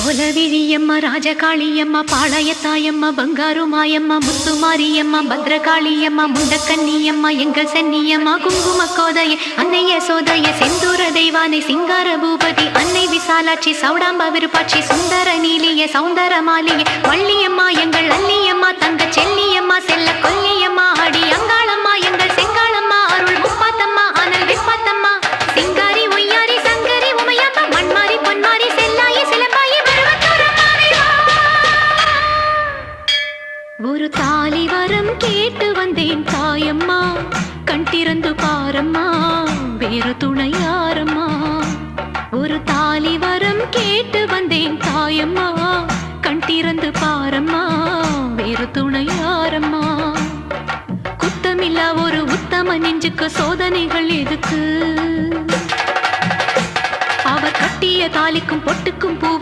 கோலவிழியம்மா ராஜகாளியம்மா பாளையத்தாயம்மா பங்காரு மாயம்மா முத்துமாரியம்மா பத்ரகாளியம்மா முண்டக்கன்னியம்மா எங்கள் சென்னியம்மா குங்கும கோதைய அன்னைய சோதைய செந்தூர தெய்வானை சிங்கார பூபதி அன்னை விசாலாட்சி சௌடாம்பா விருப்பாட்சி சுந்தர நீலிய சௌந்தர மாலிய வள்ளியம்மா எங்கள் அல்லியம்மா தங்க செல்லியம்மா செல்ல கொல்லியம்மா அடி அங்காளம்மா எங்கள் செங்காளம்மா அருள் முப்பாத்தம்மா அனல் விப்பாத்தம்மா சிங்காரி ஒய்யாரி சங்கரி உமையாப்பா மண்மாரி பொன்மாரி செல்லாயி சிலம்பாயி ஒரு தாலி வரம் கேட்டு வந்தேன் தாயம்மா கண் திறந்து பாரம்மா வேறு துணையாரம்மா ஒரு தாலி வரம் கேட்டு வந்தேன் தாயம்மா கண் திறந்து பாரம்மா வேறு துணையாரம்மா குத்தமில்லா ஒரு உத்தம நெஞ்சுக்கு சோதனைகள் எதுக்கு அவர் கட்டிய தாலிக்கும் பொட்டுக்கும் பூவு